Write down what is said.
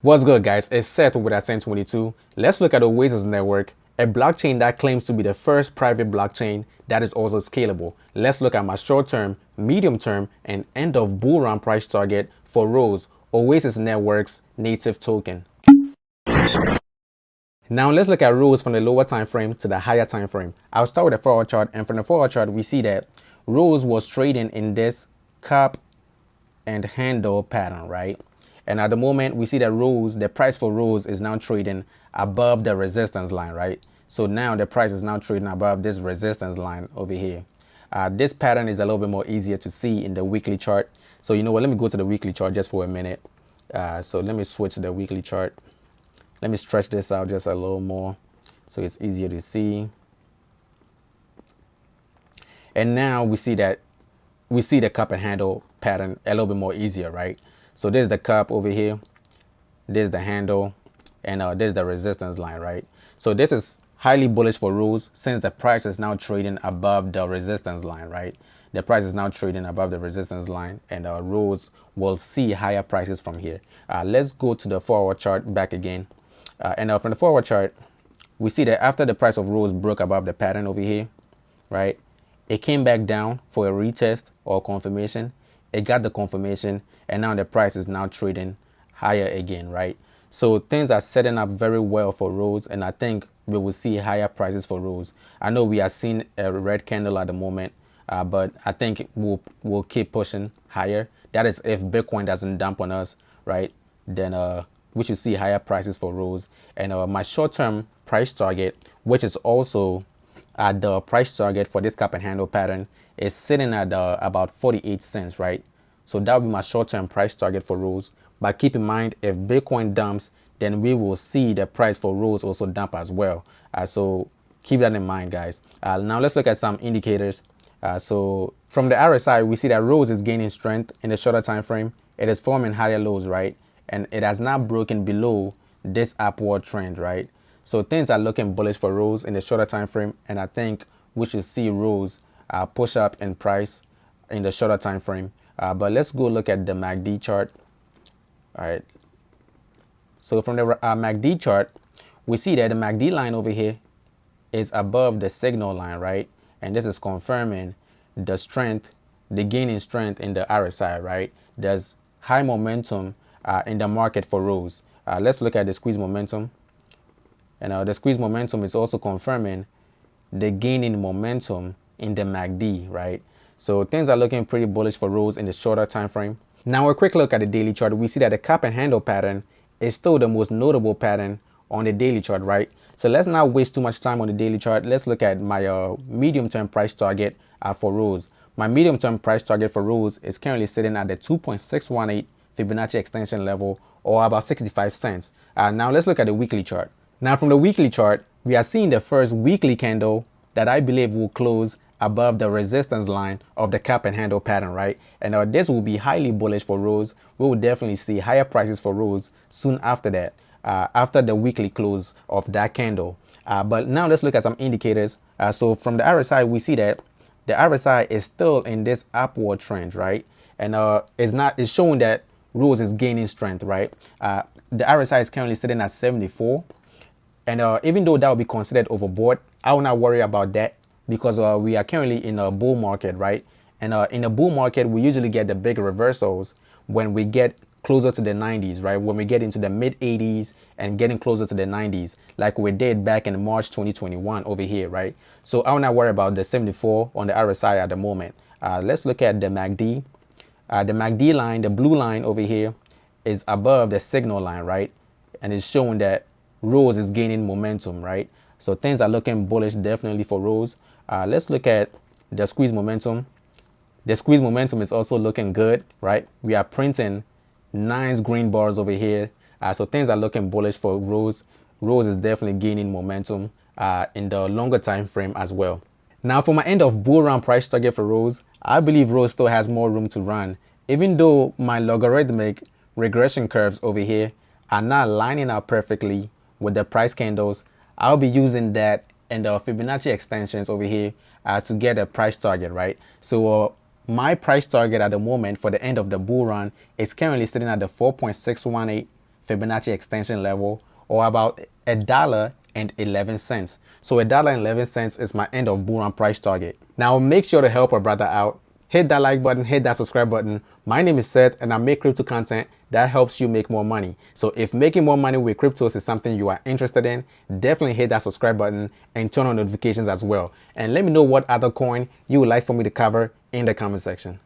What's good, guys? It's Seth with Ascent22. Let's look at Oasis network, a blockchain that claims to be the first private blockchain that is also scalable. Let's look at my short-term, medium-term, and end-of bull run price target for Rose, Oasis network's native token. Now let's look at Rose from the lower time frame to the higher time frame. I'll start with the 4-hour chart, and from the 4-hour chart, we see that Rose was trading in this cup and handle pattern, right? And at the moment, we see that Rose, the price for Rose is now trading above the resistance line, right? So now the price is now trading above this resistance line over here. This pattern is a little bit more easier to see in the weekly chart. So you know what, let me go to the weekly chart just for a minute. So let me switch to the weekly chart. Let me stretch this out just a little more so it's easier to see. And now we see the cup and handle pattern a little bit more easier, right? So there's the cup over here, there's the handle, and there's the resistance line, right? So this is highly bullish for Rose since the price is now trading above the resistance line, right? The price is now trading above the resistance line, and Rose will see higher prices from here. Let's go to the 4-hour chart back again. And from the 4-hour chart, we see that after the price of Rose broke above the pattern over here, right? It came back down for a retest or confirmation. It got the confirmation, and now the price is now trading higher again, right? So things are setting up very well for Rose, and I think we will see higher prices for Rose. I know we are seeing a red candle at the moment, but I think we'll keep pushing higher. That is if Bitcoin doesn't dump on us, right? Then we should see higher prices for Rose. And my short-term price target, which is also the price target for this cup and handle pattern, is sitting at about 48 cents, right? So that will be my short-term price target for Rose. But keep in mind, if Bitcoin dumps, then we will see the price for Rose also dump as well. So keep that in mind, guys. Now let's look at some indicators. So from the RSI, we see that Rose is gaining strength in the shorter time frame. It is forming higher lows, right? And it has now broken below this upward trend, right? So things are looking bullish for Rose in the shorter time frame, and I think we should see Rose push up in price in the shorter time frame. But let's go look at the MACD chart. All right. So from the MACD chart, we see that the MACD line over here is above the signal line, right? And this is confirming the strength, the gain in strength in the RSI, right? There's high momentum in the market for Rose. Let's look at the squeeze momentum. And the squeeze momentum is also confirming the gain in momentum in the MACD, right? So things are looking pretty bullish for Rose in the shorter time frame. Now a quick look at the daily chart. We see that the cup and handle pattern is still the most notable pattern on the daily chart, right? So let's not waste too much time on the daily chart. Let's look at my medium-term price target for Rose. My medium-term price target for Rose is currently sitting at the 2.618 Fibonacci extension level, or about 65 cents. Now let's look at the weekly chart. Now from the weekly chart, we are seeing the first weekly candle that I believe will close above the resistance line of the cup and handle pattern, right? And this will be highly bullish for Rose. We will definitely see higher prices for Rose soon after that, after the weekly close of that candle. But now let's look at some indicators. So from the RSI, we see that the RSI is still in this upward trend, right? And it's showing that Rose is gaining strength, right? The RSI is currently sitting at 74. And even though that will be considered overbought, I will not worry about that because we are currently in a bull market, right? And in a bull market, we usually get the big reversals when we get closer to the 90s, right? When we get into the mid 80s and getting closer to the 90s, like we did back in March 2021 over here, right? So I will not worry about the 74 on the RSI at the moment. Let's look at the MACD. The MACD line, the blue line over here, is above the signal line, right? And it's showing that Rose is gaining momentum, right? So things are looking bullish definitely for Rose. Let's look at the squeeze momentum. The squeeze momentum is also looking good, right? We are printing nice green bars over here. So things are looking bullish for Rose. Rose is definitely gaining momentum in the longer time frame as well. Now for my end of bull run price target for Rose, I believe Rose still has more room to run. Even though my logarithmic regression curves over here are not lining up perfectly with the price candles, I'll be using that and the Fibonacci extensions over here to get a price target, right? So my price target at the moment for the end of the bull run is currently sitting at the 4.618 Fibonacci extension level, or about $1.11. So $1.11 is my end of bull run price target. Now make sure to help a brother out. Hit that like button, hit that subscribe button. My name is Seth and I make crypto content that helps you make more money. So if making more money with cryptos is something you are interested in, definitely hit that subscribe button and turn on notifications as well. And let me know what other coin you would like for me to cover in the comment section.